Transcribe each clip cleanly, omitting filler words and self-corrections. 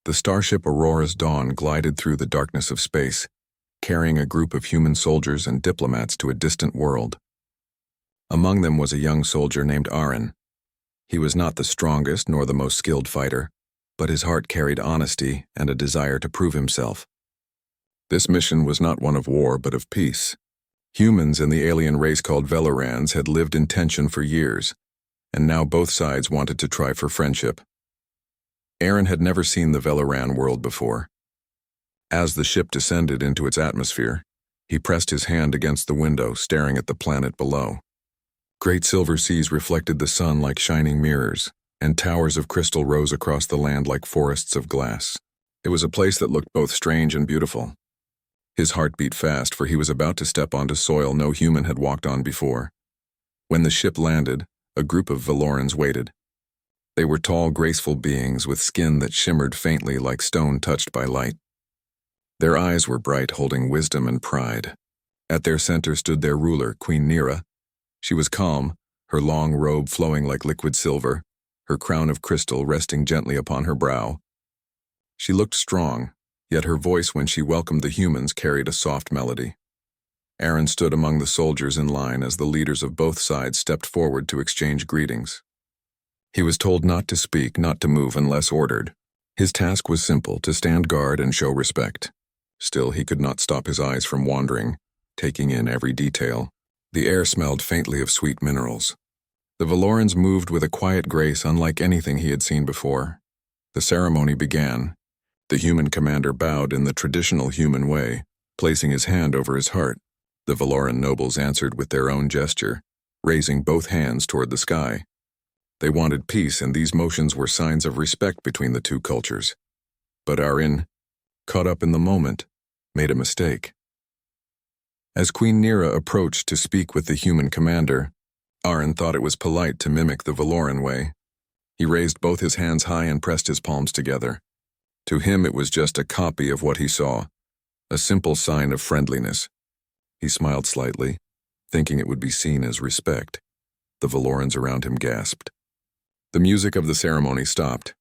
The starship Aurora's Dawn glided through the darkness of space, carrying a group of human soldiers and diplomats to a distant world. Among them was a young soldier named Aren. He was not the strongest nor the most skilled fighter, but his heart carried honesty and a desire to prove himself. This mission was not one of war but of peace. Humans and the alien race called Velorans had lived in tension for years, and now both sides wanted to try for friendship. Aren had never seen the Veloran world before. As the ship descended into its atmosphere, he pressed his hand against the window, staring at the planet below. Great silver seas reflected the sun like shining mirrors, and towers of crystal rose across the land like forests of glass. It was a place that looked both strange and beautiful. His heart beat fast, for he was about to step onto soil no human had walked on before. When the ship landed, a group of Velorans waited. They were tall, graceful beings with skin that shimmered faintly like stone touched by light. Their eyes were bright, holding wisdom and pride. At their center stood their ruler, Queen Nira. She was calm, her long robe flowing like liquid silver, her crown of crystal resting gently upon her brow. She looked strong, yet her voice when she welcomed the humans carried a soft melody. Aren stood among the soldiers in line as the leaders of both sides stepped forward to exchange greetings. He was told not to speak, not to move unless ordered. His task was simple, to stand guard and show respect. Still, he could not stop his eyes from wandering, taking in every detail. The air smelled faintly of sweet minerals. The Velorans moved with a quiet grace unlike anything he had seen before. The ceremony began. The human commander bowed in the traditional human way, placing his hand over his heart. The Veloran nobles answered with their own gesture, raising both hands toward the sky. They wanted peace, and these motions were signs of respect between the two cultures. But Aren, caught up in the moment, made a mistake. As Queen Nira approached to speak with the human commander, Aren thought it was polite to mimic the Veloran way. He raised both his hands high and pressed his palms together. To him it was just a copy of what he saw, a simple sign of friendliness. He smiled slightly, thinking it would be seen as respect. The Velorans around him gasped. The music of the ceremony stopped.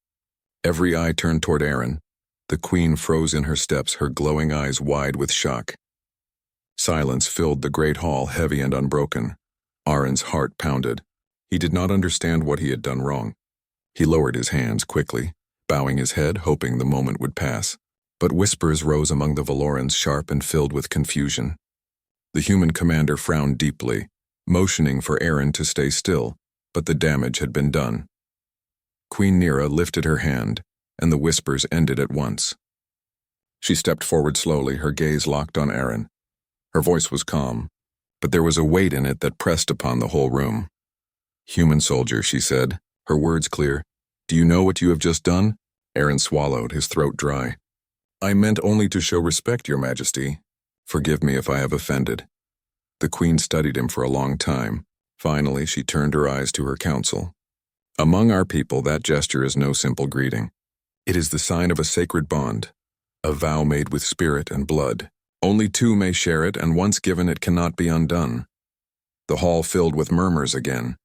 Every eye turned toward Aren. The queen froze in her steps, her glowing eyes wide with shock. Silence filled the great hall, heavy and unbroken. Aren's heart pounded. He did not understand what he had done wrong. He lowered his hands quickly, bowing his head, hoping the moment would pass. But whispers rose among the Velorans, sharp and filled with confusion. The human commander frowned deeply, motioning for Aren to stay still, but the damage had been done. Queen Nira lifted her hand, and the whispers ended at once. She stepped forward slowly, her gaze locked on Aren. Her voice was calm, but there was a weight in it that pressed upon the whole room. "Human soldier," she said, her words clear. "Do you know what you have just done?" Aren swallowed, his throat dry. "I meant only to show respect, Your Majesty. Forgive me if I have offended." The queen studied him for a long time. Finally, she turned her eyes to her council. "Among our people, that gesture is no simple greeting. It is the sign of a sacred bond, a vow made with spirit and blood. Only two may share it, and once given, it cannot be undone." The hall filled with murmurs again.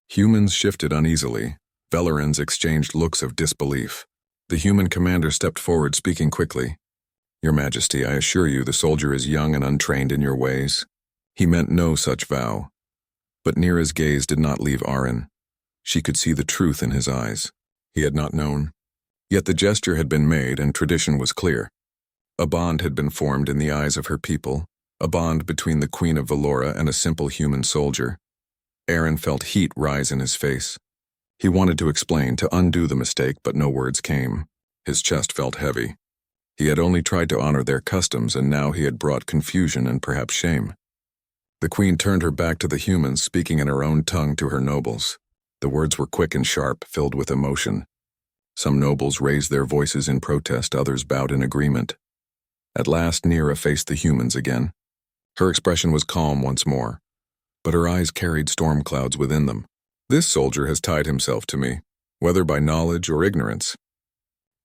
Humans shifted uneasily. Velorans exchanged looks of disbelief. The human commander stepped forward, speaking quickly. "Your Majesty, I assure you the soldier is young and untrained in your ways. He meant no such vow." But Nira's gaze did not leave Aren. She could see the truth in his eyes. He had not known. Yet the gesture had been made, and tradition was clear. A bond had been formed in the eyes of her people, a bond between the Queen of Velora and a simple human soldier. Aren felt heat rise in his face. He wanted to explain, to undo the mistake, but no words came. His chest felt heavy. He had only tried to honor their customs, and now he had brought confusion and perhaps shame. The queen turned her back to the humans, speaking in her own tongue to her nobles. The words were quick and sharp, filled with emotion. Some nobles raised their voices in protest, others bowed in agreement. At last, Nira faced the humans again. Her expression was calm once more, but her eyes carried storm clouds within them. "This soldier has tied himself to me, whether by knowledge or ignorance.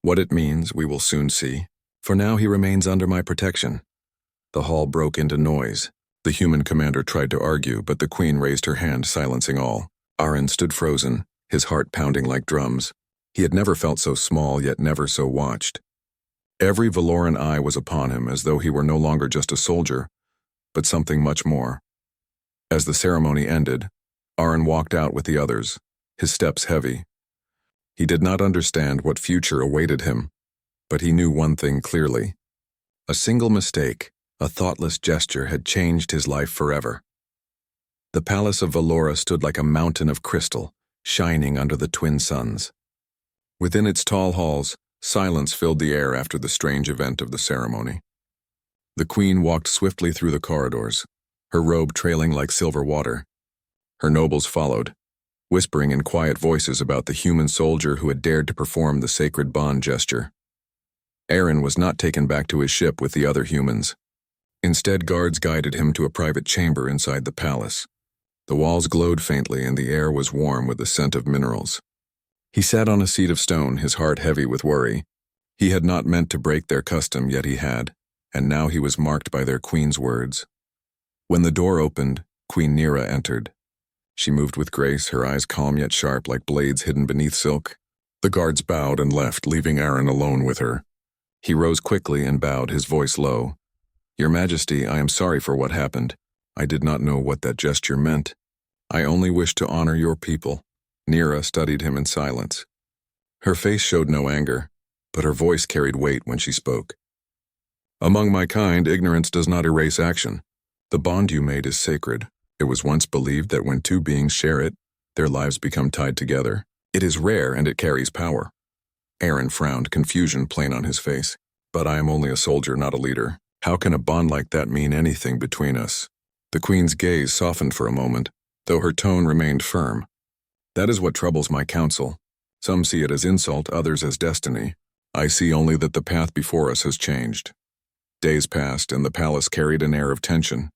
What it means, we will soon see. For now, he remains under my protection." The hall broke into noise. The human commander tried to argue, but the queen raised her hand, silencing all. Aren stood frozen, his heart pounding like drums. He had never felt so small, yet never so watched. Every Valoran eye was upon him as though he were no longer just a soldier, but something much more. As the ceremony ended, Arin walked out with the others, his steps heavy. He did not understand what future awaited him, but he knew one thing clearly. A single mistake, a thoughtless gesture had changed his life forever. The palace of Valora stood like a mountain of crystal, shining under the twin suns. Within its tall halls, silence filled the air after the strange event of the ceremony. The queen walked swiftly through the corridors, her robe trailing like silver water. Her nobles followed, whispering in quiet voices about the human soldier who had dared to perform the sacred bond gesture. Arin was not taken back to his ship with the other humans. Instead, guards guided him to a private chamber inside the palace. The walls glowed faintly and the air was warm with the scent of minerals. He sat on a seat of stone, his heart heavy with worry. He had not meant to break their custom, yet he had, and now he was marked by their queen's words. When the door opened, Queen Nira entered. She moved with grace, her eyes calm yet sharp like blades hidden beneath silk. The guards bowed and left, leaving Arin alone with her. He rose quickly and bowed, his voice low. "Your Majesty, I am sorry for what happened. I did not know what that gesture meant. I only wish to honor your people." Nira studied him in silence. Her face showed no anger, but her voice carried weight when she spoke. "Among my kind, ignorance does not erase action. The bond you made is sacred. It was once believed that when two beings share it, their lives become tied together. It is rare and it carries power." Arin frowned, confusion plain on his face. "But I am only a soldier, not a leader. How can a bond like that mean anything between us?" The queen's gaze softened for a moment, though her tone remained firm. "That is what troubles my council. Some see it as insult, others as destiny. I see only that the path before us has changed." Days passed, and the palace carried an air of tension.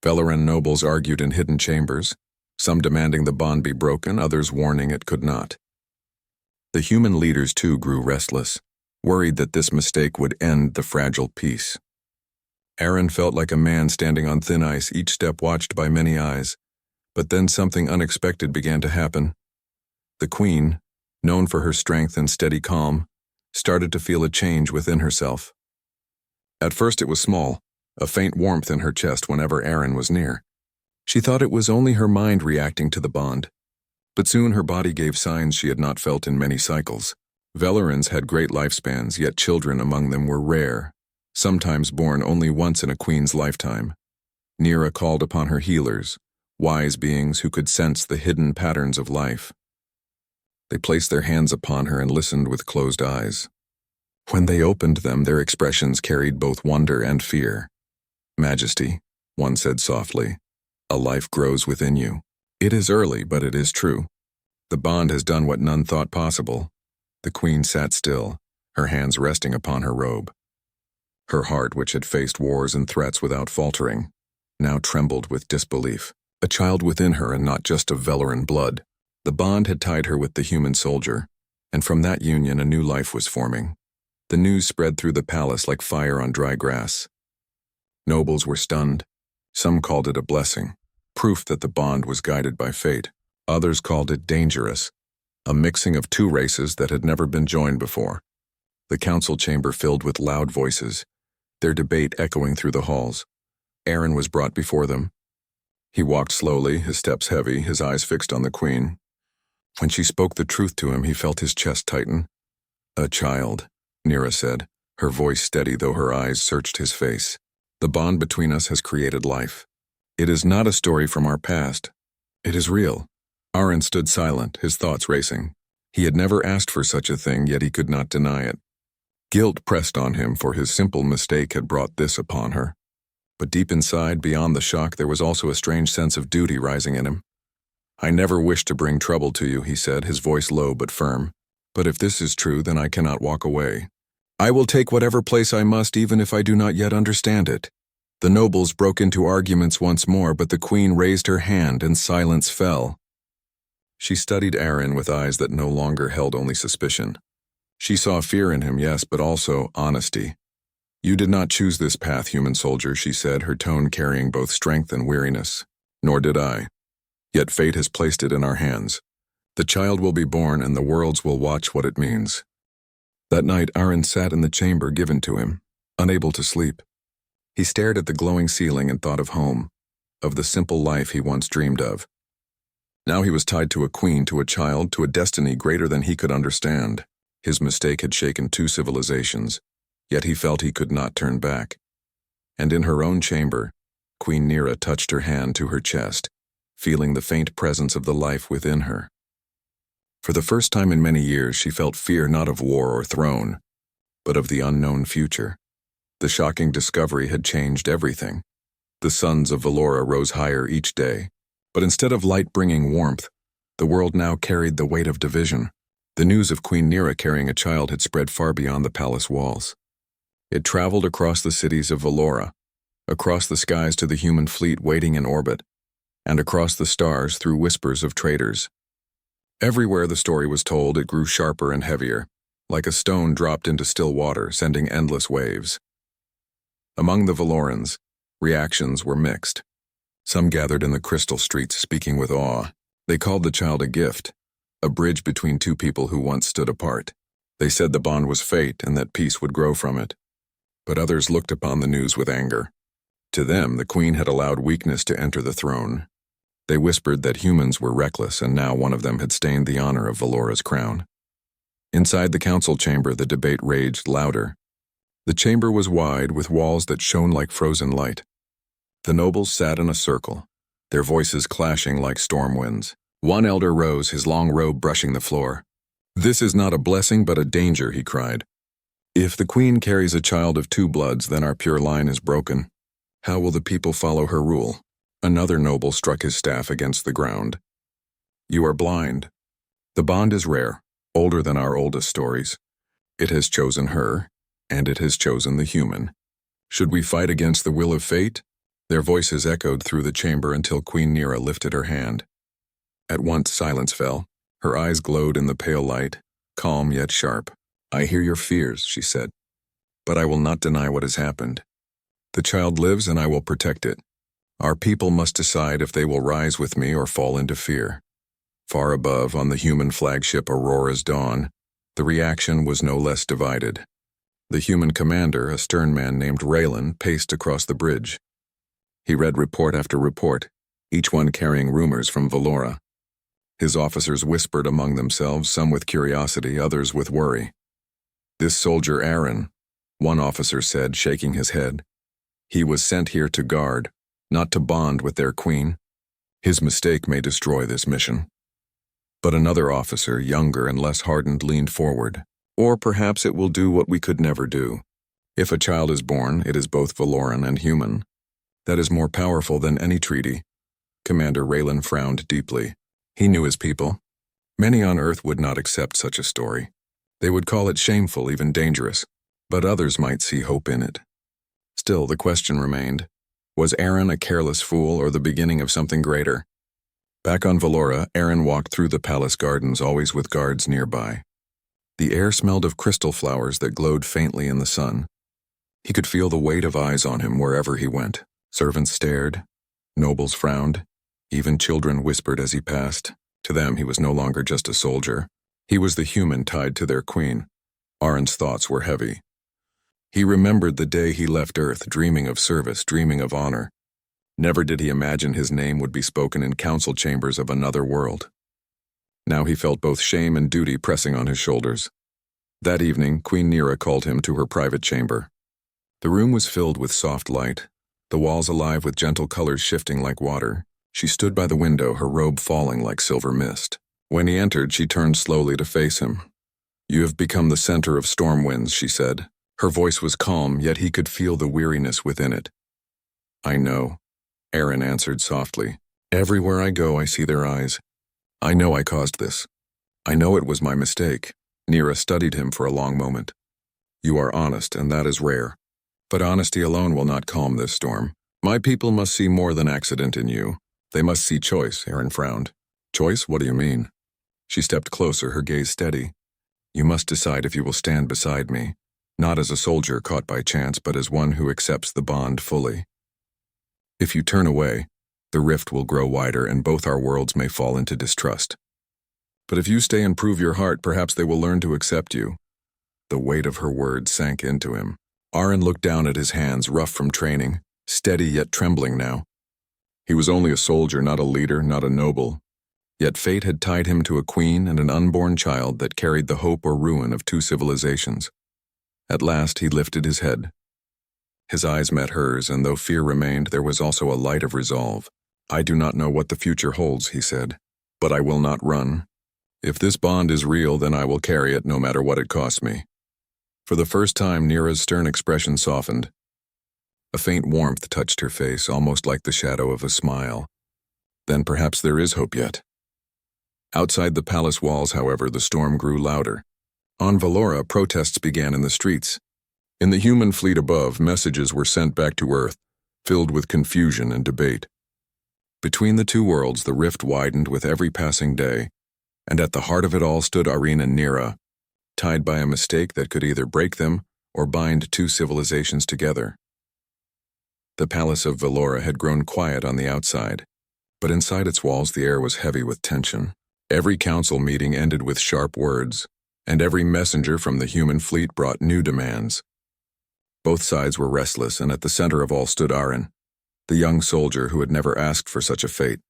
Valoran nobles argued in hidden chambers, some demanding the bond be broken, others warning it could not. The human leaders too grew restless, worried that this mistake would end the fragile peace. Arin felt like a man standing on thin ice, each step watched by many eyes. But then something unexpected began to happen. The queen, known for her strength and steady calm, started to feel a change within herself. At first it was small, a faint warmth in her chest whenever Arin was near. She thought it was only her mind reacting to the bond. But soon her body gave signs she had not felt in many cycles. Valorans had great lifespans, yet children among them were rare, sometimes born only once in a queen's lifetime. Nira called upon her healers, wise beings who could sense the hidden patterns of life. They placed their hands upon her and listened with closed eyes. When they opened them, their expressions carried both wonder and fear. "Majesty," one said softly, "a life grows within you. It is early, but it is true. The bond has done what none thought possible." The queen sat still, her hands resting upon her robe. Her heart, which had faced wars and threats without faltering, now trembled with disbelief. A child within her and not just of Valoran blood. The bond had tied her with the human soldier, and from that union a new life was forming. The news spread through the palace like fire on dry grass. Nobles were stunned. Some called it a blessing, proof that the bond was guided by fate. Others called it dangerous, a mixing of two races that had never been joined before. The council chamber filled with loud voices, their debate echoing through the halls. Arin was brought before them. He walked slowly, his steps heavy, his eyes fixed on the queen. When she spoke the truth to him, he felt his chest tighten. "A child," Nira said, her voice steady though her eyes searched his face. "The bond between us has created life. It is not a story from our past. It is real." Arin stood silent, his thoughts racing. He had never asked for such a thing, yet he could not deny it. Guilt pressed on him, for his simple mistake had brought this upon her. But deep inside, beyond the shock, there was also a strange sense of duty rising in him. "I never wished to bring trouble to you," he said, his voice low but firm. "But if this is true, then I cannot walk away. I will take whatever place I must, even if I do not yet understand it." The nobles broke into arguments once more, but the queen raised her hand and silence fell. She studied Arin with eyes that no longer held only suspicion. She saw fear in him, yes, but also honesty. "You did not choose this path, human soldier," she said, her tone carrying both strength and weariness. "Nor did I. Yet fate has placed it in our hands. The child will be born and the worlds will watch what it means." That night, Aaron sat in the chamber given to him, unable to sleep. He stared at the glowing ceiling and thought of home, of the simple life he once dreamed of. Now he was tied to a queen, to a child, to a destiny greater than he could understand. His mistake had shaken 2 civilizations, yet he felt he could not turn back. And in her own chamber, Queen Nera touched her hand to her chest, feeling the faint presence of the life within her. For the first time in many years, she felt fear not of war or throne, but of the unknown future. The shocking discovery had changed everything. The suns of Valora rose higher each day, but instead of light bringing warmth, the world now carried the weight of division. The news of Queen Nera carrying a child had spread far beyond the palace walls. It traveled across the cities of Valora, across the skies to the human fleet waiting in orbit, and across the stars through whispers of traitors. Everywhere the story was told, it grew sharper and heavier, like a stone dropped into still water, sending endless waves. Among the Valorans, reactions were mixed. Some gathered in the crystal streets speaking with awe. They called the child a gift, a bridge between 2 people who once stood apart. They said the bond was fate and that peace would grow from it. But others looked upon the news with anger. To them, the queen had allowed weakness to enter the throne. They whispered that humans were reckless, and now one of them had stained the honor of Valora's crown. Inside the council chamber, the debate raged louder. The chamber was wide, with walls that shone like frozen light. The nobles sat in a circle, their voices clashing like storm winds. One elder rose, his long robe brushing the floor. "This is not a blessing, but a danger," he cried. "If the queen carries a child of 2 bloods, then our pure line is broken. How will the people follow her rule?" Another noble struck his staff against the ground. "You are blind. The bond is rare, older than our oldest stories. It has chosen her, and it has chosen the human. Should we fight against the will of fate?" Their voices echoed through the chamber until Queen Nera lifted her hand. At once silence fell. Her eyes glowed in the pale light, calm yet sharp. "I hear your fears," she said, "but I will not deny what has happened. The child lives, and I will protect it. Our people must decide if they will rise with me or fall into fear." Far above, on the human flagship Aurora's Dawn, the reaction was no less divided. The human commander, a stern man named Raylan, paced across the bridge. He read report after report, each one carrying rumors from Valora. His officers whispered among themselves, some with curiosity, others with worry. "This soldier Aaron," one officer said, shaking his head. "He was sent here to guard, not to bond with their queen. His mistake may destroy this mission." But another officer, younger and less hardened, leaned forward. "Or perhaps it will do what we could never do. If a child is born, it is both Valoran and human. That is more powerful than any treaty." Commander Raylan frowned deeply. He knew his people. Many on Earth would not accept such a story. They would call it shameful, even dangerous, but others might see hope in it. Still, the question remained. Was Aaron a careless fool or the beginning of something greater? Back on Valora, Aaron walked through the palace gardens, always with guards nearby. The air smelled of crystal flowers that glowed faintly in the sun. He could feel the weight of eyes on him wherever he went. Servants stared, nobles frowned, even children whispered as he passed. To them, he was no longer just a soldier. He was the human tied to their queen. Aaron's thoughts were heavy. He remembered the day he left Earth, dreaming of service, dreaming of honor. Never did he imagine his name would be spoken in council chambers of another world. Now he felt both shame and duty pressing on his shoulders. That evening, Queen Nera called him to her private chamber. The room was filled with soft light, the walls alive with gentle colors shifting like water. She stood by the window, her robe falling like silver mist. When he entered, she turned slowly to face him. "You have become the center of storm winds," she said. Her voice was calm, yet he could feel the weariness within it. "I know," Aaron answered softly. "Everywhere I go, I see their eyes. I know I caused this. I know it was my mistake." Nera studied him for a long moment. "You are honest, and that is rare. But honesty alone will not calm this storm. My people must see more than accident in you. They must see choice," Aaron frowned. "Choice? What do you mean?" She stepped closer, her gaze steady. "You must decide if you will stand beside me. Not as a soldier caught by chance, but as one who accepts the bond fully. If you turn away, the rift will grow wider and both our worlds may fall into distrust. But if you stay and prove your heart, perhaps they will learn to accept you. The weight of her words sank into him. Arin looked down at his hands, rough from training, steady yet trembling now. He was only a soldier, not a leader, not a noble. Yet fate had tied him to a queen and an unborn child that carried the hope or ruin of two civilizations. At last he lifted his head. His eyes met hers, and though fear remained, there was also a light of resolve. "I do not know what the future holds," he said, "but I will not run. If this bond is real, then I will carry it no matter what it costs me." For the first time, Nira's stern expression softened. A faint warmth touched her face, almost like the shadow of a smile. Then perhaps there is hope yet. Outside the palace walls, however, the storm grew louder. On Valora, protests began in the streets. In the human fleet above, messages were sent back to Earth, filled with confusion and debate. Between the two worlds, the rift widened with every passing day, and at the heart of it all stood Arin and Nira, tied by a mistake that could either break them or bind two civilizations together. The palace of Valora had grown quiet on the outside, but inside its walls the air was heavy with tension. Every council meeting ended with sharp words, and every messenger from the human fleet brought new demands. Both sides were restless, and at the center of all stood Arin, the young soldier who had never asked for such a fate.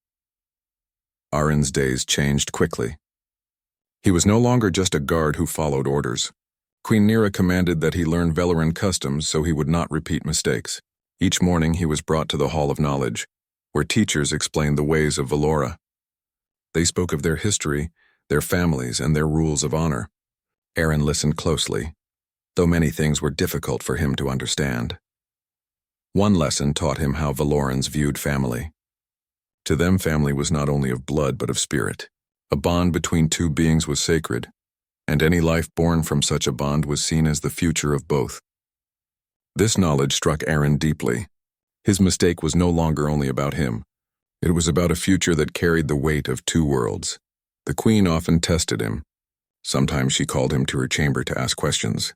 Arin's days changed quickly. He was no longer just a guard who followed orders. Queen Nira commanded that he learn Velaran customs so he would not repeat mistakes. Each morning he was brought to the Hall of Knowledge, where teachers explained the ways of Valora. They spoke of their history, their families, and their rules of honor. Arin listened closely, though many things were difficult for him to understand. One lesson taught him how Valorans viewed family. To them, family was not only of blood but of spirit. A bond between two beings was sacred, and any life born from such a bond was seen as the future of both. This knowledge struck Arin deeply. His mistake was no longer only about him. It was about a future that carried the weight of two worlds. The queen often tested him. Sometimes she called him to her chamber to ask questions.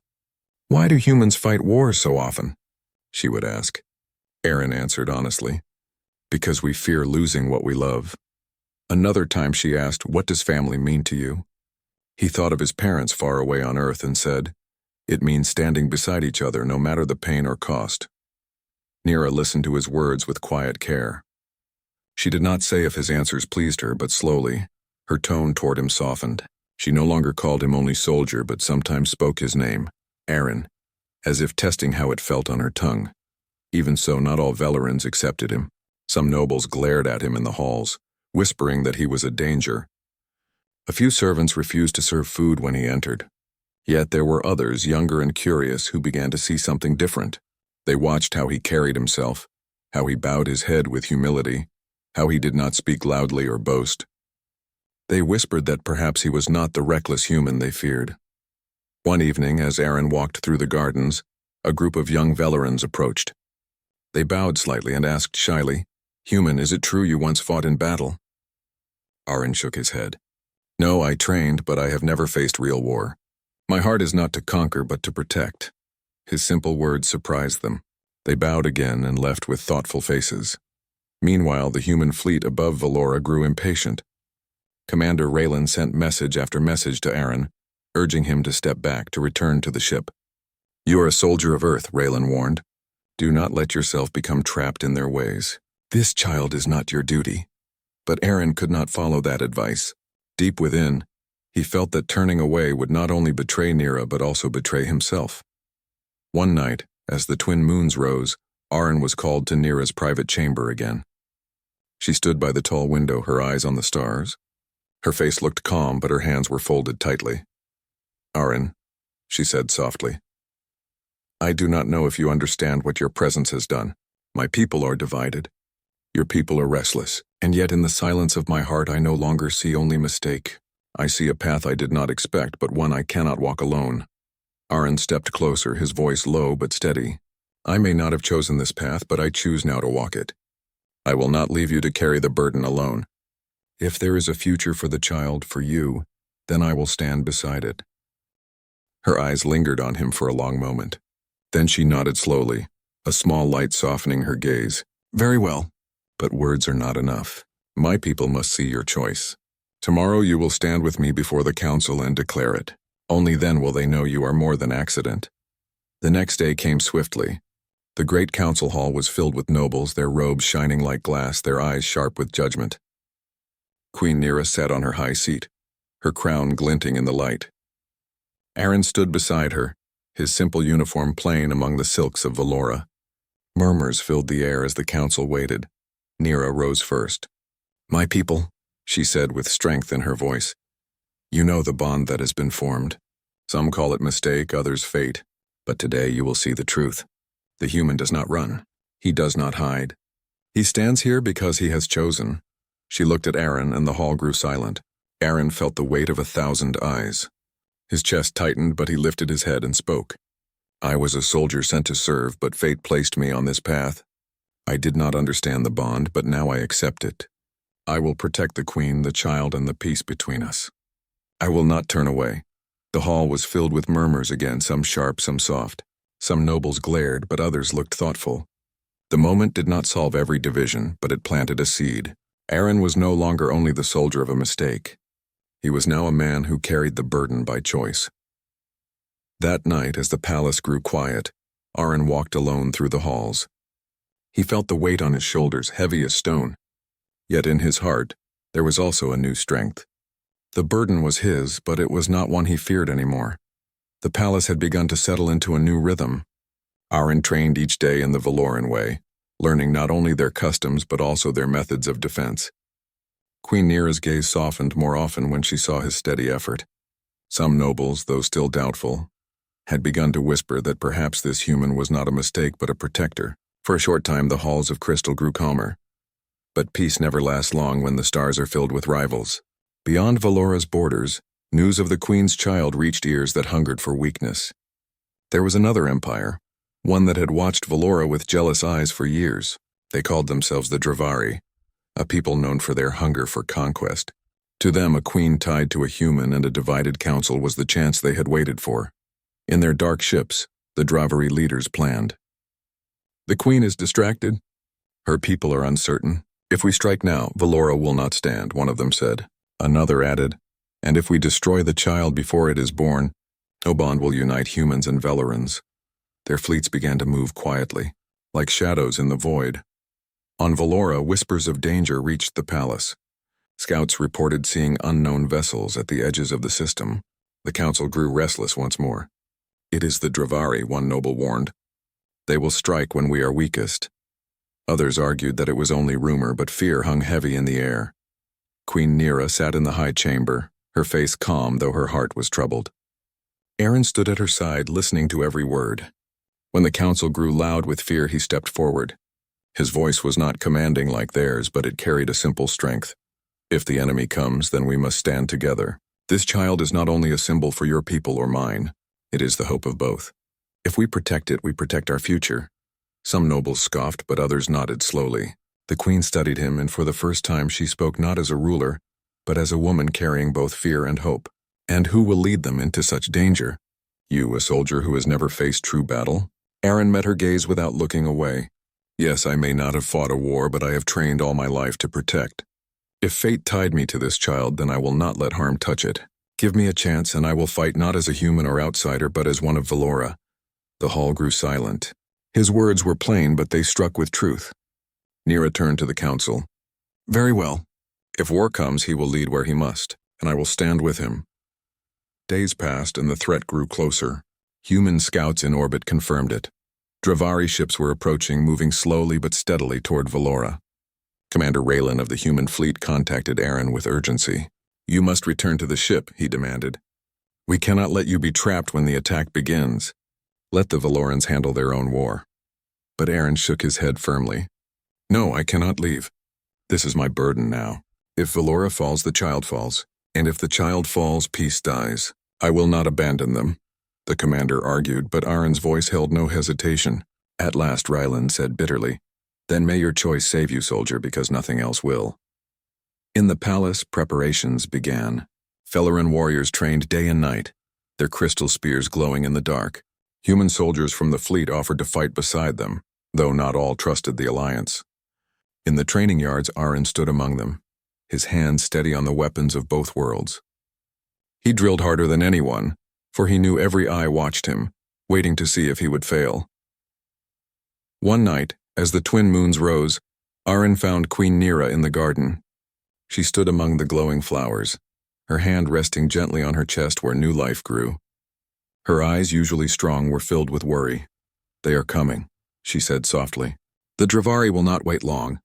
"Why do humans fight wars so often?" she would ask. Arin answered honestly, "Because we fear losing what we love." Another time she asked, "What does family mean to you?" He thought of his parents far away on Earth and said, "It means standing beside each other no matter the pain or cost." Nira listened to his words with quiet care. She did not say if his answers pleased her, but slowly, her tone toward him softened. She no longer called him only soldier, but sometimes spoke his name, Arin, as if testing how it felt on her tongue. Even so, not all Velarans accepted him. Some nobles glared at him in the halls, whispering that he was a danger. A few servants refused to serve food when he entered. Yet there were others, younger and curious, who began to see something different. They watched how he carried himself, how he bowed his head with humility, how he did not speak loudly or boast. They whispered that perhaps he was not the reckless human they feared. One evening, as Arin walked through the gardens, a group of young Velarans approached. They bowed slightly and asked shyly, "Human, is it true you once fought in battle?" Arin shook his head. "No, I trained, but I have never faced real war. My heart is not to conquer, but to protect." His simple words surprised them. They bowed again and left with thoughtful faces. Meanwhile, the human fleet above Valora grew impatient. Commander Raylan sent message after message to Arin, urging him to step back to return to the ship. "You are a soldier of Earth," Raylan warned. "Do not let yourself become trapped in their ways. This child is not your duty." But Arin could not follow that advice. Deep within, he felt that turning away would not only betray Nira but also betray himself. One night, as the twin moons rose, Arin was called to Nira's private chamber again. She stood by the tall window, her eyes on the stars. Her face looked calm, but her hands were folded tightly. "Arin," she said softly, "I do not know if you understand what your presence has done. My people are divided. Your people are restless, and yet in the silence of my heart I no longer see only mistake. I see a path I did not expect, but one I cannot walk alone." Arin stepped closer, his voice low but steady. "I may not have chosen this path, but I choose now to walk it. I will not leave you to carry the burden alone. If there is a future for the child, for you, then I will stand beside it." Her eyes lingered on him for a long moment. Then she nodded slowly, a small light softening her gaze. "Very well, but words are not enough. My people must see your choice. Tomorrow you will stand with me before the council and declare it. Only then will they know you are more than accident. The next day came swiftly. The great council hall was filled with nobles, their robes shining like glass, their eyes sharp with judgment. Queen Nera sat on her high seat, her crown glinting in the light. Aaron stood beside her, his simple uniform plain among the silks of Valora. Murmurs filled the air as the council waited. Nera rose first. "My people," she said with strength in her voice, "you know the bond that has been formed. Some call it mistake, others fate, but today you will see the truth. The human does not run. He does not hide. He stands here because he has chosen." She looked at Aaron and the hall grew silent. Aaron felt the weight of 1,000 eyes. His chest tightened, but he lifted his head and spoke. "I was a soldier sent to serve, but fate placed me on this path. I did not understand the bond, but now I accept it. I will protect the queen, the child, and the peace between us. I will not turn away." The hall was filled with murmurs again, some sharp, some soft. Some nobles glared, but others looked thoughtful. The moment did not solve every division, but it planted a seed. Aaron was no longer only the soldier of a mistake. He was now a man who carried the burden by choice. That night, as the palace grew quiet, Aaron walked alone through the halls. He felt the weight on his shoulders, heavy as stone. Yet in his heart, there was also a new strength. The burden was his, but it was not one he feared anymore. The palace had begun to settle into a new rhythm. Aaron trained each day in the Valoran way, learning not only their customs but also their methods of defense. Queen Nera's gaze softened more often when she saw his steady effort. Some nobles, though still doubtful, had begun to whisper that perhaps this human was not a mistake but a protector. For a short time the halls of crystal grew calmer. But peace never lasts long when the stars are filled with rivals. Beyond Valora's borders, news of the queen's child reached ears that hungered for weakness. There was another empire, one that had watched Valora with jealous eyes for years. They called themselves the Dravari, a people known for their hunger for conquest. To them, a queen tied to a human and a divided council was the chance they had waited for. In their dark ships, the Dravari leaders planned. "The queen is distracted. Her people are uncertain. If we strike now, Valora will not stand," one of them said. Another added, "And if we destroy the child before it is born, no bond will unite humans and Valorans." Their fleets began to move quietly, like shadows in the void. On Valora, whispers of danger reached the palace. Scouts reported seeing unknown vessels at the edges of the system. The council grew restless once more. "It is the Dravari," one noble warned. "They will strike when we are weakest." Others argued that it was only rumor, but fear hung heavy in the air. Queen Nera sat in the high chamber, her face calm though her heart was troubled. Aaron stood at her side, listening to every word. When the council grew loud with fear, he stepped forward. His voice was not commanding like theirs, but it carried a simple strength. "If the enemy comes, then we must stand together. This child is not only a symbol for your people or mine, it is the hope of both. If we protect it, we protect our future." Some nobles scoffed, but others nodded slowly. The queen studied him, and for the first time she spoke not as a ruler, but as a woman carrying both fear and hope. "And who will lead them into such danger? You, a soldier who has never faced true battle?" Aaron met her gaze without looking away. "Yes, I may not have fought a war, but I have trained all my life to protect. If fate tied me to this child, then I will not let harm touch it. Give me a chance, and I will fight not as a human or outsider, but as one of Valora." The hall grew silent. His words were plain, but they struck with truth. Nera turned to the council. "Very well. If war comes, he will lead where he must, and I will stand with him." Days passed, and the threat grew closer. Human scouts in orbit confirmed it. Dravari ships were approaching, moving slowly but steadily toward Valora. Commander Raylan of the human fleet contacted Aaron with urgency. "You must return to the ship," he demanded. "We cannot let you be trapped when the attack begins. Let the Valorans handle their own war." But Aaron shook his head firmly. "No, I cannot leave. This is my burden now. If Valora falls, the child falls. And if the child falls, peace dies. I will not abandon them." The commander argued, but Aaron's voice held no hesitation. At last Ryland said bitterly, "Then may your choice save you, soldier, because nothing else will." In the palace, preparations began. Valoran warriors trained day and night, their crystal spears glowing in the dark. Human soldiers from the fleet offered to fight beside them, though not all trusted the alliance. In the training yards, Aaron stood among them, his hands steady on the weapons of both worlds. He drilled harder than anyone, for he knew every eye watched him, waiting to see if he would fail. One night, as the twin moons rose, Arin found Queen Nira in the garden. She stood among the glowing flowers, her hand resting gently on her chest where new life grew. Her eyes, usually strong, were filled with worry. "They are coming," she said softly. "The Dravari will not wait long.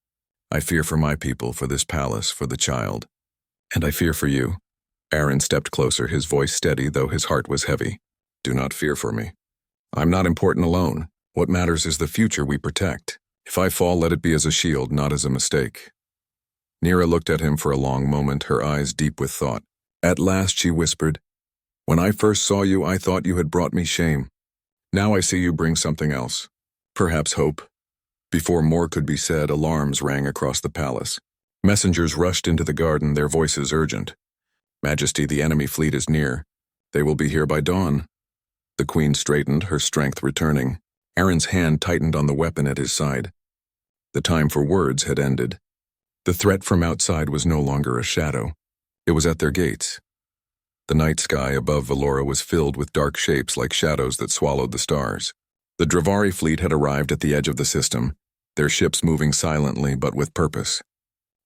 I fear for my people, for this palace, for the child. And I fear for you." Arin stepped closer, his voice steady, though his heart was heavy. "Do not fear for me. I'm not important alone. What matters is the future we protect. If I fall, let it be as a shield, not as a mistake." Nira looked at him for a long moment, her eyes deep with thought. At last she whispered, "When I first saw you, I thought you had brought me shame. Now I see you bring something else. Perhaps hope." Before more could be said, alarms rang across the palace. Messengers rushed into the garden, their voices urgent. "Majesty, the enemy fleet is near. They will be here by dawn." The queen straightened, her strength returning. Arin's hand tightened on the weapon at his side. The time for words had ended. The threat from outside was no longer a shadow. It was at their gates. The night sky above Valora was filled with dark shapes like shadows that swallowed the stars. The Dravari fleet had arrived at the edge of the system, their ships moving silently but with purpose.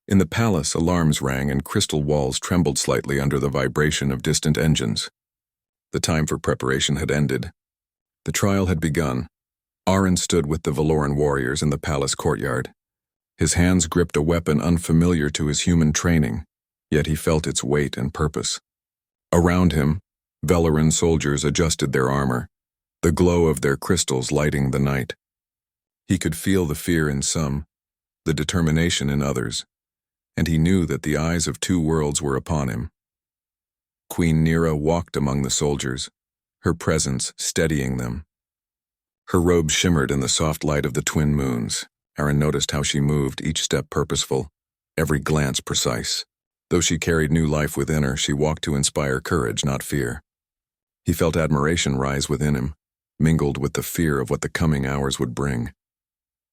In the palace, alarms rang and crystal walls trembled slightly under the vibration of distant engines. The time for preparation had ended. The trial had begun. Arin stood with the Valoran warriors in the palace courtyard. His hands gripped a weapon unfamiliar to his human training, yet he felt its weight and purpose. Around him, Valoran soldiers adjusted their armor, the glow of their crystals lighting the night. He could feel the fear in some, the determination in others, and he knew that the eyes of two worlds were upon him. Queen Nira walked among the soldiers, her presence steadying them. Her robe shimmered in the soft light of the twin moons. Arin noticed how she moved, each step purposeful, every glance precise. Though she carried new life within her, she walked to inspire courage, not fear. He felt admiration rise within him, mingled with the fear of what the coming hours would bring.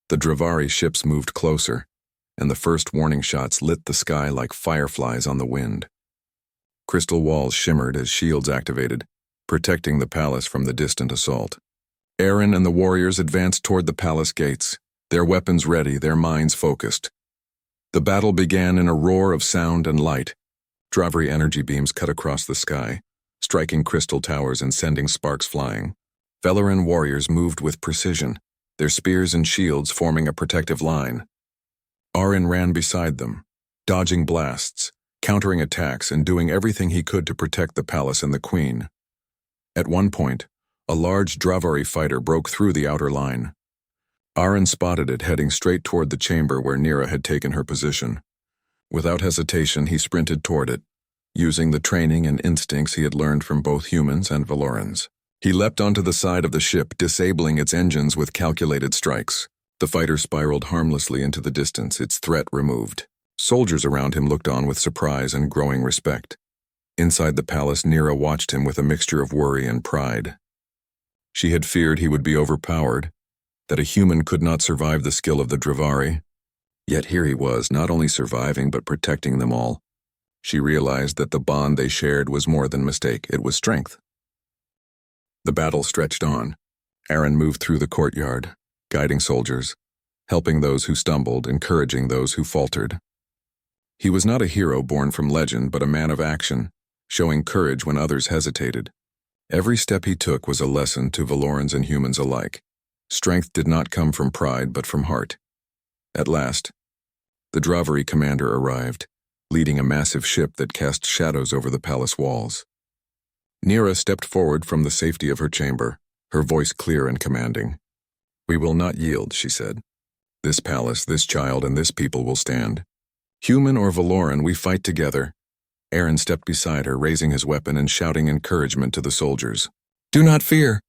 The Dravari ships moved closer, and the first warning shots lit the sky like fireflies on the wind. Crystal walls shimmered as shields activated, protecting the palace from the distant assault. Arin and the warriors advanced toward the palace gates, their weapons ready, their minds focused. The battle began in a roar of sound and light. Dravari energy beams cut across the sky, striking crystal towers and sending sparks flying. Valoran warriors moved with precision, their spears and shields forming a protective line. Arin ran beside them, dodging blasts, countering attacks, and doing everything he could to protect the palace and the queen. At one point, a large Dravari fighter broke through the outer line. Arin spotted it heading straight toward the chamber where Nira had taken her position. Without hesitation, he sprinted toward it, using the training and instincts he had learned from both humans and Valorans. He leapt onto the side of the ship, disabling its engines with calculated strikes. The fighter spiraled harmlessly into the distance, its threat removed. Soldiers around him looked on with surprise and growing respect. Inside the palace, Nira watched him with a mixture of worry and pride. She had feared he would be overpowered, that a human could not survive the skill of the Dravari. Yet here he was, not only surviving but protecting them all. She realized that the bond they shared was more than mistake, it was strength. The battle stretched on. Arin moved through the courtyard, guiding soldiers, helping those who stumbled, encouraging those who faltered. He was not a hero born from legend, but a man of action, showing courage when others hesitated. Every step he took was a lesson to Valorans and humans alike. Strength did not come from pride, but from heart. At last, the Dravari commander arrived, leading a massive ship that cast shadows over the palace walls. Nira stepped forward from the safety of her chamber, her voice clear and commanding. "We will not yield," she said. "This palace, this child, and this people will stand. Human or Valoran, we fight together." Arin stepped beside her, raising his weapon and shouting encouragement to the soldiers. "Do not fear.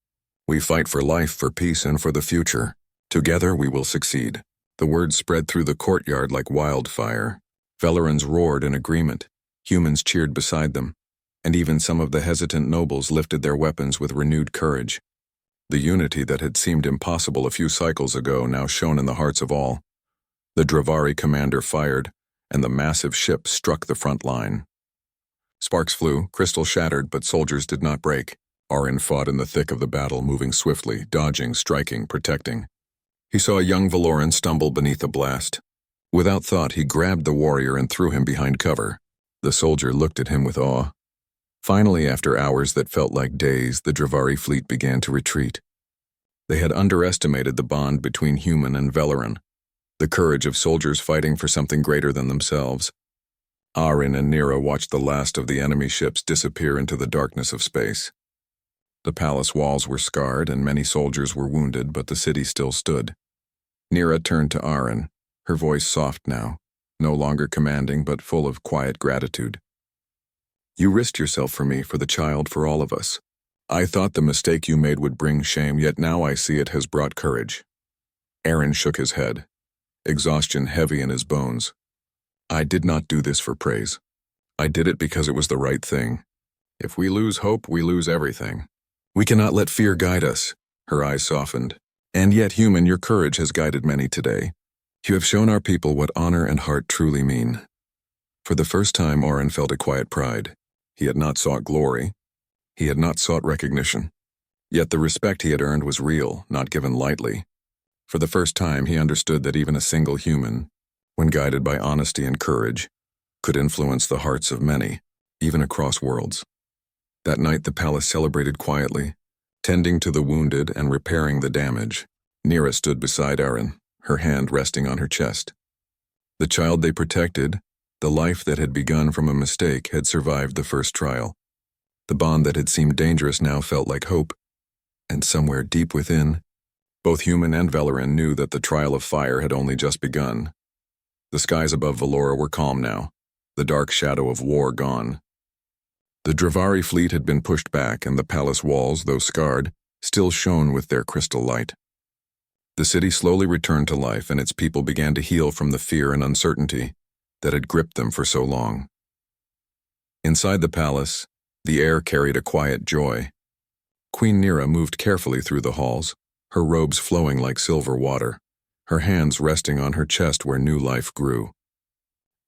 We fight for life, for peace, and for the future. Together we will succeed." The words spread through the courtyard like wildfire. Valorans roared in agreement. Humans cheered beside them, and even some of the hesitant nobles lifted their weapons with renewed courage. The unity that had seemed impossible a few cycles ago now shone in the hearts of all. The Dravari commander fired, and the massive ship struck the front line. Sparks flew, crystal shattered, but soldiers did not break. Arin fought in the thick of the battle, moving swiftly, dodging, striking, protecting. He saw a young Valoran stumble beneath a blast. Without thought, he grabbed the warrior and threw him behind cover. The soldier looked at him with awe. Finally, after hours that felt like days, the Dravari fleet began to retreat. They had underestimated the bond between human and Valoran, the courage of soldiers fighting for something greater than themselves. Arin and Nira watched the last of the enemy ships disappear into the darkness of space. The palace walls were scarred and many soldiers were wounded, but the city still stood. Nira turned to Arin, her voice soft now, no longer commanding but full of quiet gratitude. You risked yourself for me, for the child, for all of us. I thought the mistake you made would bring shame, yet now I see it has brought courage. Arin shook his head, exhaustion heavy in his bones. I did not do this for praise. I did it because it was the right thing. If we lose hope, we lose everything. We cannot let fear guide us. Her eyes softened. And yet, human, your courage has guided many today. You have shown our people what honor and heart truly mean. For the first time, Arin felt a quiet pride. He had not sought glory. He had not sought recognition. Yet the respect he had earned was real, not given lightly. For the first time, he understood that even a single human, when guided by honesty and courage, could influence the hearts of many, even across worlds. That night, the palace celebrated quietly, tending to the wounded and repairing the damage. Nira stood beside Arin, her hand resting on her chest. The child they protected, the life that had begun from a mistake, had survived the first trial. The bond that had seemed dangerous now felt like hope, and somewhere deep within, both human and Valoran knew that the trial of fire had only just begun. The skies above Valora were calm now, the dark shadow of war gone. The Dravari fleet had been pushed back, and the palace walls, though scarred, still shone with their crystal light. The city slowly returned to life, and its people began to heal from the fear and uncertainty that had gripped them for so long. Inside the palace, the air carried a quiet joy. Queen Nira moved carefully through the halls, her robes flowing like silver water, her hands resting on her chest where new life grew.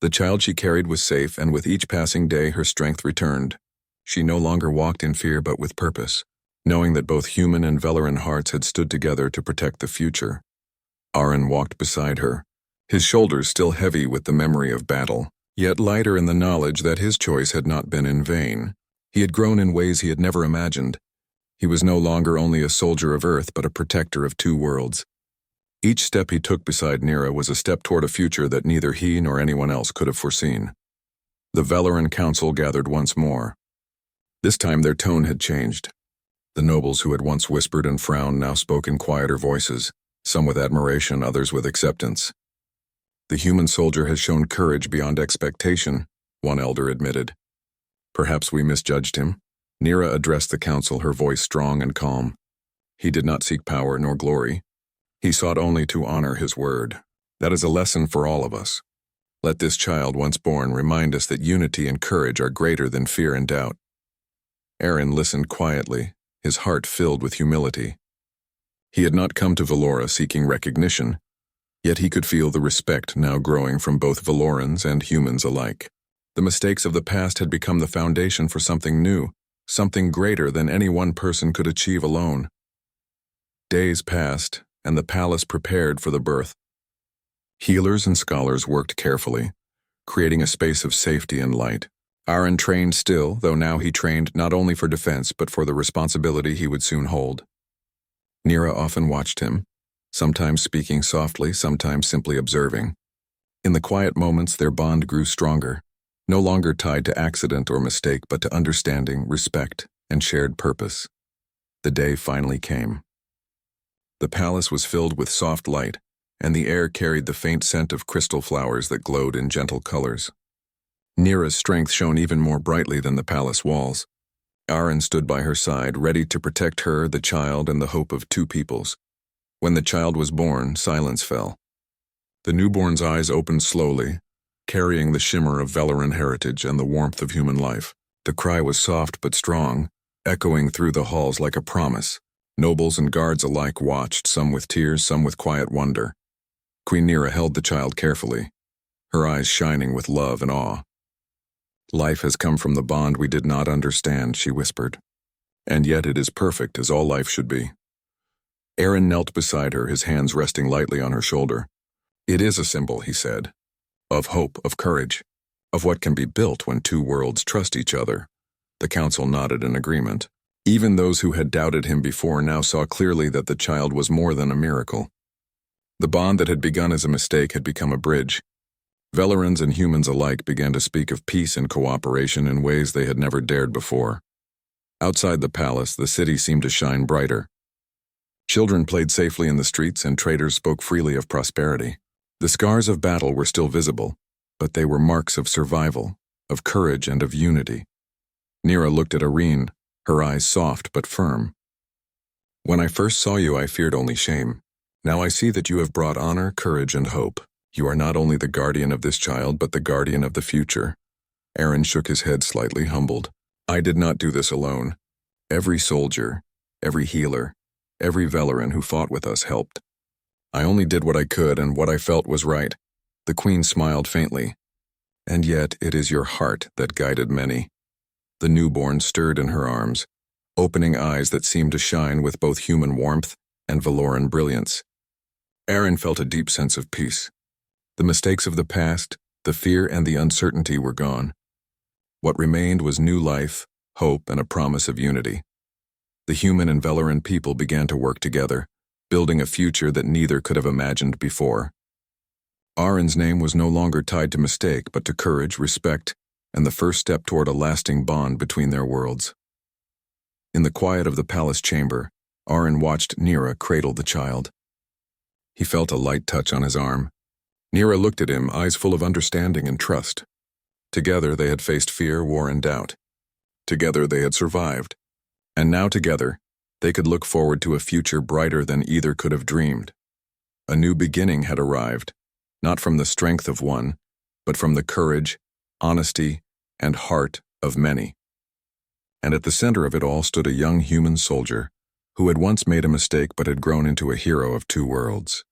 The child she carried was safe, and with each passing day her strength returned. She no longer walked in fear but with purpose, knowing that both human and Valoran hearts had stood together to protect the future. Arin walked beside her, his shoulders still heavy with the memory of battle, yet lighter in the knowledge that his choice had not been in vain. He had grown in ways he had never imagined. He was no longer only a soldier of Earth but a protector of two worlds. Each step he took beside Nira was a step toward a future that neither he nor anyone else could have foreseen. The Valoran Council gathered once more. This time their tone had changed. The nobles who had once whispered and frowned now spoke in quieter voices, some with admiration, others with acceptance. The human soldier has shown courage beyond expectation, one elder admitted. Perhaps we misjudged him. Nira addressed the council, her voice strong and calm. He did not seek power nor glory. He sought only to honor his word. That is a lesson for all of us. Let this child, once born, remind us that unity and courage are greater than fear and doubt. Arin listened quietly, his heart filled with humility. He had not come to Valora seeking recognition, yet he could feel the respect now growing from both Valorans and humans alike. The mistakes of the past had become the foundation for something new, something greater than any one person could achieve alone. Days passed, and the palace prepared for the birth. Healers and scholars worked carefully, creating a space of safety and light. Arin trained still, though now he trained not only for defense but for the responsibility he would soon hold. Nira often watched him, sometimes speaking softly, sometimes simply observing. In the quiet moments, their bond grew stronger, no longer tied to accident or mistake but to understanding, respect, and shared purpose. The day finally came. The palace was filled with soft light, and the air carried the faint scent of crystal flowers that glowed in gentle colors. Nira's strength shone even more brightly than the palace walls. Arin stood by her side, ready to protect her, the child, and the hope of two peoples. When the child was born, silence fell. The newborn's eyes opened slowly, carrying the shimmer of Valoran heritage and the warmth of human life. The cry was soft but strong, echoing through the halls like a promise. Nobles and guards alike watched, some with tears, some with quiet wonder. Queen Nira held the child carefully, her eyes shining with love and awe. Life has come from the bond we did not understand, she whispered. And yet it is perfect, as all life should be. Aaron knelt beside her, his hands resting lightly on her shoulder. It is a symbol, he said, of hope, of courage, of what can be built when two worlds trust each other. The council nodded in agreement. Even those who had doubted him before now saw clearly that the child was more than a miracle. The bond that had begun as a mistake had become a bridge. Velerans and humans alike began to speak of peace and cooperation in ways they had never dared before. Outside the palace, the city seemed to shine brighter. Children played safely in the streets, and traders spoke freely of prosperity. The scars of battle were still visible, but they were marks of survival, of courage, and of unity. Nira looked at Irene, her eyes soft but firm. When I first saw you, I feared only shame. Now I see that you have brought honor, courage, and hope. You are not only the guardian of this child, but the guardian of the future. Aaron shook his head slightly, humbled. I did not do this alone. Every soldier, every healer, every Veleran who fought with us helped. I only did what I could and what I felt was right. The queen smiled faintly. And yet it is your heart that guided many. The newborn stirred in her arms, opening eyes that seemed to shine with both human warmth and Valoran brilliance. Aaron felt a deep sense of peace. The mistakes of the past, the fear and the uncertainty were gone. What remained was new life, hope, and a promise of unity. The human and Veleran people began to work together, building a future that neither could have imagined before. Aaron's name was no longer tied to mistake, but to courage, respect, and the first step toward a lasting bond between their worlds. In the quiet of the palace chamber, Aaron watched Nira cradle the child. He felt a light touch on his arm. Nira looked at him, eyes full of understanding and trust. Together they had faced fear, war, and doubt. Together they had survived. And now together, they could look forward to a future brighter than either could have dreamed. A new beginning had arrived, not from the strength of one, but from the courage, honesty, and heart of many. And at the center of it all stood a young human soldier who had once made a mistake but had grown into a hero of two worlds.